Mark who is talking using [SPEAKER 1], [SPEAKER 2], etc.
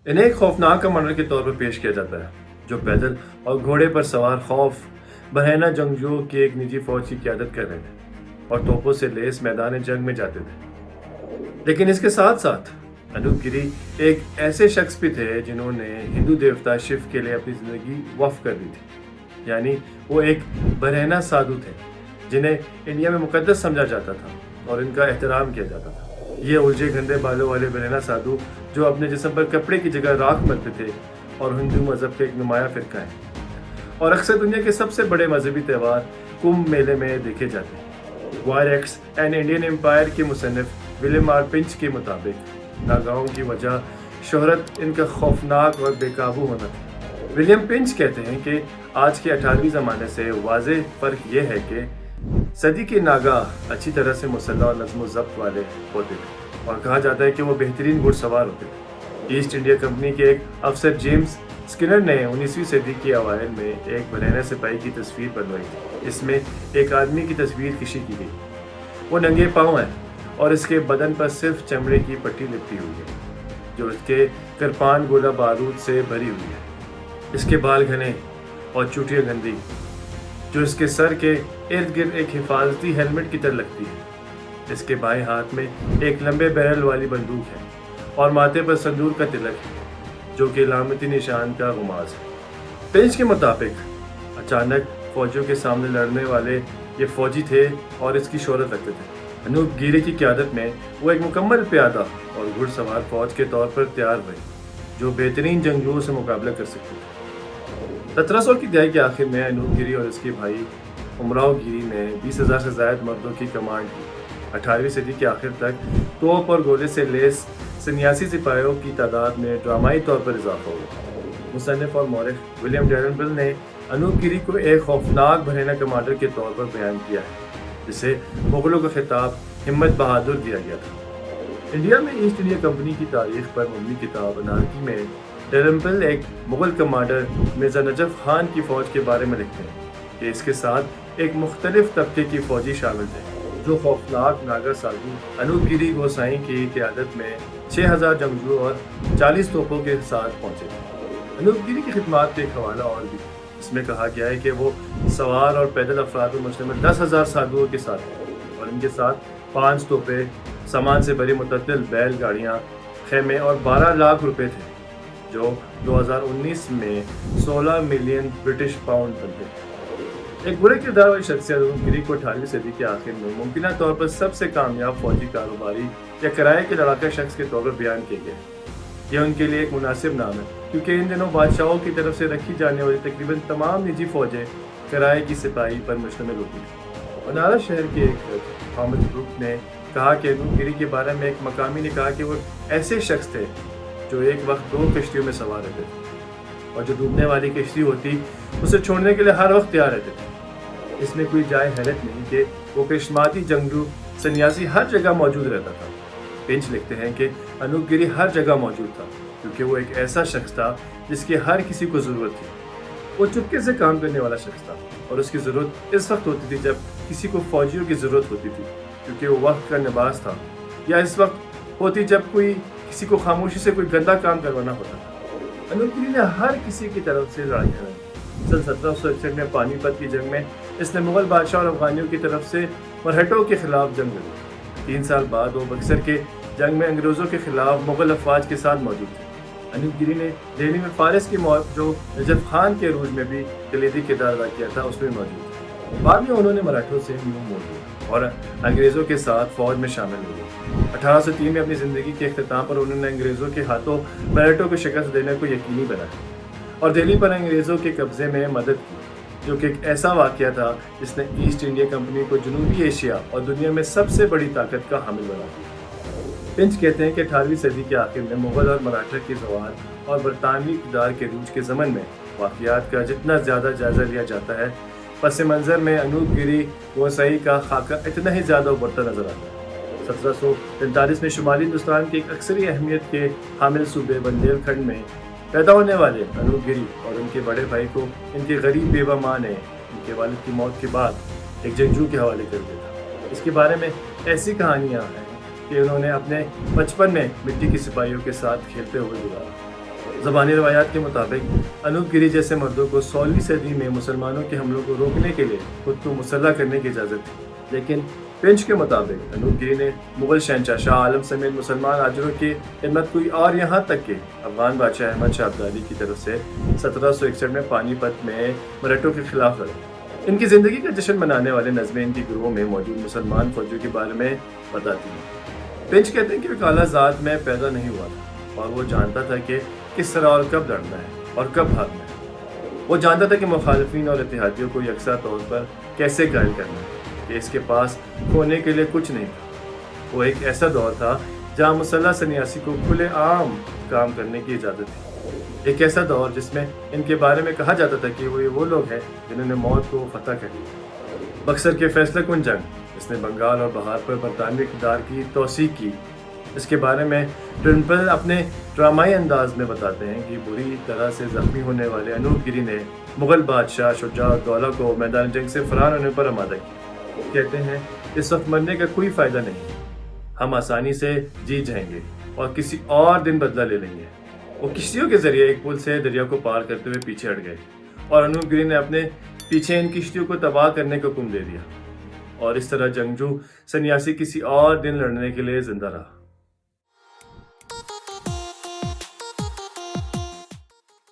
[SPEAKER 1] انہیں ایک خوفناک کمانڈر کے طور پر پیش کیا جاتا ہے جو پیدل اور گھوڑے پر سوار خوف برہنہ جنگجوؤں کی ایک نجی فوج کی قیادت کر رہے تھے اور توپوں سے لیس میدان جنگ میں جاتے تھے۔ لیکن اس کے ساتھ ساتھ انوپ گری ایک ایسے شخص بھی تھے جنہوں نے ہندو دیوتا شیو کے لیے اپنی زندگی وقف کر دی تھی، یعنی وہ ایک برہنہ سادھو تھے جنہیں انڈیا میں مقدس سمجھا جاتا تھا اور ان کا احترام کیا جاتا تھا۔ یہ الجھے گندے بالوں والے برہنہ سادھو جو اپنے جسم پر کپڑے کی جگہ راکھ ملتے تھے اور ہندو مذہب کے ایک نمایاں فرقہ ہیں اور اکثر دنیا کے سب سے بڑے مذہبی تہوار کمبھ میلے میں دیکھے جاتے ہیں۔ وائر ایکٹس اینڈ انڈین امپائر کے مصنف ولیم آر پنچ کے مطابق ناگاؤں کی وجہ شہرت ان کا خوفناک اور بے قابو ہونا تھا۔ ولیم پنچ کہتے ہیں کہ آج کے 18ویں زمانے سے واضح فرق یہ ہے کہ صدی کے ناگا اچھی طرح سے مسلح اور نظم و ضبط والے ہوتے تھے اور کہا جاتا ہے کہ وہ بہترین گھڑ سوار ہوتے تھے۔ ایسٹ انڈیا کمپنی کے ایک افسر جیمز اسکنر نے 19ویں صدی کے اوائل میں ایک برہنہ سپاہی کی تصویر بنوائی تھی۔ اس میں ایک آدمی کی تصویر کشی کی گئی، وہ ننگے پاؤں ہے اور اس کے بدن پر صرف چمڑے کی پٹی لپٹی ہوئی ہے جو اس کے کرپان گولہ بارود سے بھری ہوئی ہے۔ اس کے بال گھنے اور چوٹیاں گندی جو اس کے سر کے ارد گرد ایک حفاظتی ہیلمٹ کی طرح لگتی ہے۔ اس کے بائیں ہاتھ میں ایک لمبے بیرل والی بندوق ہے اور ماتھے پر سندور کا تلک ہے جو کہ علامتی نشان کا غماز ہے۔ پنچ کے مطابق اچانک فوجیوں کے سامنے لڑنے والے یہ فوجی تھے اور اس کی شہرت رکھتے تھے۔ انوپ گری کی قیادت میں وہ ایک مکمل پیادہ اور گھڑ سوار فوج کے طور پر تیار ہوئے جو بہترین جنگجوؤں سے مقابلہ کر سکتے تھے۔ 1700 کی دہائی کے آخر میں انوپ گری اور اس کے بھائی امراؤ گری نے 20,000 سے زائد مردوں کی کمانڈ کی۔ 18ویں صدی کے آخر تک توپ اور گولے سے لیس سنیاسی سپاہیوں کی تعداد میں ڈرامائی طور پر اضافہ ہوا۔ مصنف اور مورخ ولیم ڈیلنپل نے انوپ گری کو ایک خوفناک برہنہ کمانڈر کے طور پر بیان کیا ہے جسے مغلوں کا خطاب ہمت بہادر دیا گیا تھا۔ انڈیا میں ایسٹ انڈیا کمپنی کی تاریخ پر مبنی کتاب انارکی میں ڈیلنپل ایک مغل کمانڈر مرزا نجف خان کی فوج کے بارے میں لکھتے ہیں کہ اس کے ساتھ ایک مختلف طبقے کی فوجی شامل تھے جو خوفناک ناگا سادھو انوپ گری گوسائی کی قیادت میں 6,000 جنگجو اور 40 توپوں کے ساتھ پہنچے تھے۔ انوپ گری کی خدمات کا ایک حوالہ اور بھی اس میں کہا گیا ہے کہ وہ سوار اور پیدل افراد پر مشتمل 10,000 سادھوؤں کے ساتھ تھے اور ان کے ساتھ 5 توپیں، سامان سے بھری متعدد بیل گاڑیاں، خیمے اور 12 لاکھ روپے تھے جو 2019 میں 16 ملین برٹش پاؤنڈ بنتے ہیں۔ ایک برے کردار والی شخصیت انوپ گری کو 18ویں صدی کے آخر میں ممکنہ طور پر سب سے کامیاب فوجی کاروباری یا کرائے کے لڑاکا شخص کے طور پر بیان کیا گیا ہے۔ یہ ان کے لیے ایک مناسب نام ہے کیونکہ ان دنوں بادشاہوں کی طرف سے رکھی جانے والی تقریباً تمام نجی فوجیں کرائے کی سپاہی پر مشتمل ہوتی ہیں۔ بنارس شہر کے ایک حامد گروپ نے کہا کہ انوپ گری کے بارے میں ایک مقامی نے کہا کہ وہ ایسے شخص تھے جو ایک وقت 2 کشتیوں میں سوار رہتے تھے اور جو ڈوبنے والی کشتی ہوتی اسے چھوڑنے کے لیے ہر وقت تیار رہتے تھے۔ اس میں کوئی جائے حیرت نہیں کہ وہ کرشماتی جنگجو سنیاسی ہر جگہ موجود رہتا تھا۔ پنچ لکھتے ہیں کہ انوپ گری ہر جگہ موجود تھا کیونکہ وہ ایک ایسا شخص تھا جس کی ہر کسی کو ضرورت تھی۔ وہ چپکے سے کام کرنے والا شخص تھا اور اس کی ضرورت اس وقت ہوتی تھی جب کسی کو فوجیوں کی ضرورت ہوتی تھی کیونکہ وہ وقت کا نباز تھا، یا اس وقت ہوتی جب کوئی کسی کو خاموشی سے کوئی گندا کام کروانا ہوتا تھا۔ انوپ گری نے ہر کسی کی طرف سے لڑائیاں لڑیں۔ سن 1761 میں پانی پت کی جنگ میں اس نے مغل بادشاہ اور افغانیوں کی طرف سے مرہٹوں کے خلاف جنگ لڑی۔ 3 سال بعد وہ بکسر کے جنگ میں انگریزوں کے خلاف مغل افواج کے ساتھ موجود تھے۔ انوپ گری نے دہلی میں فارس کی موت جو نجف خان کے عروج میں بھی کلیدی کردار ادا کیا تھا اس میں موجود تھے۔ بعد میں انہوں نے مراٹھوں سے منہ موڑ لیا اور انگریزوں کے ساتھ فوج میں شامل ہو گئے۔ 1803 میں اپنی زندگی کے اختتام پر انہوں نے انگریزوں کے ہاتھوں مرہٹوں کو شکست دینے کو یقینی بنایا اور دہلی پر انگریزوں کے قبضے میں مدد کی، جو کہ ایک ایسا واقعہ تھا جس نے ایسٹ انڈیا کمپنی کو جنوبی ایشیا اور دنیا میں سب سے بڑی طاقت کا حامل بنا دیا۔ پنچ کہتے ہیں کہ 18ویں صدی کے آخر میں مغل اور مراٹھا کے زوال اور برطانوی اقتدار کے عروج کے زمن میں واقعات کا جتنا زیادہ جائزہ لیا جاتا ہے، پس منظر میں انوپ گری گوسائی کا خاکہ اتنا ہی زیادہ ابھرتا نظر آتا ہے۔ 1743 میں شمالی ہندوستان کے ایک اکثری اہمیت کے حامل صوبے بندیل کھنڈ میں پیدا ہونے والے انوپ گری اور ان کے بڑے بھائی کو ان کی غریب بیوہ ماں نے ان کے والد کی موت کے بعد ایک جنگجو کے حوالے کر دیا تھا۔ اس کے بارے میں ایسی کہانیاں ہیں کہ انہوں نے اپنے بچپن میں مٹی کی سپاہیوں کے ساتھ کھیلتے ہوئے گزارا۔ زبانی روایات کے مطابق انوپ گری جیسے مردوں کو 16ویں صدی میں مسلمانوں کے حملوں کو روکنے کے لیے خود کو مسلح کرنے کی اجازت تھی، لیکن پنچ کے مطابق انوپ گری نے مغل شہنشاہ شاہ عالم سمیت مسلمان آجروں کی خدمت کی، اور یہاں تک کہ افغان بادشاہ احمد شاہ ابدالی کی طرف سے 1761 میں پانی پت میں مراٹھوں کے خلاف لڑے۔ ان کی زندگی کا جشن منانے والے نظمیں ان کی گروہ میں موجود مسلمان فوجیوں کے بارے میں بتاتی ہیں۔ پنچ کہتے ہیں کہ وہ کالا ذات میں پیدا نہیں ہوا تھا، اور وہ جانتا تھا کہ کس طرح اور کب لڑنا ہے اور کب بھاگنا ہے۔ وہ جانتا تھا کہ مخالفین اور اتحادیوں کو یکساں طور پر کیسے گائل کرنا ہے، کہ اس کے پاس کھونے کے لیے کچھ نہیں تھا۔ وہ ایک ایسا دور تھا جہاں مسلح سنیاسی کو کھلے عام کام کرنے کی اجازت تھی، ایک ایسا دور جس میں ان کے بارے میں کہا جاتا تھا کہ وہ لوگ ہیں جنہوں نے موت کو فتح کر لیا۔ بکسر کے فیصلہ کن جنگ جس نے بنگال اور بہار پر برطانوی اقتدار کی توسیع کی، اس کے بارے میں ٹرنپل اپنے ڈرامائی انداز میں بتاتے ہیں کہ بری طرح سے زخمی ہونے والے انوپ گری نے مغل بادشاہ شجاع الدولہ کو میدان جنگ سے فرار ہونے پر آمادہ کیا۔ کہتے ہیں اس وقت مرنے کا کوئی فائدہ نہیں، ہم آسانی سے جیت جائیں گے اور کسی اور دن بدلہ لے لیں گے۔ وہ کشتیوں کے ذریعے ایک پل سے دریا کو پار کرتے ہوئے پیچھے ہٹ گئے، اور انوپ گری نے اپنے پیچھے ان کشتیوں کو تباہ کرنے کا حکم دے دیا، اور اس طرح جنگجو سنیاسی کسی اور دن لڑنے کے لیے زندہ رہا۔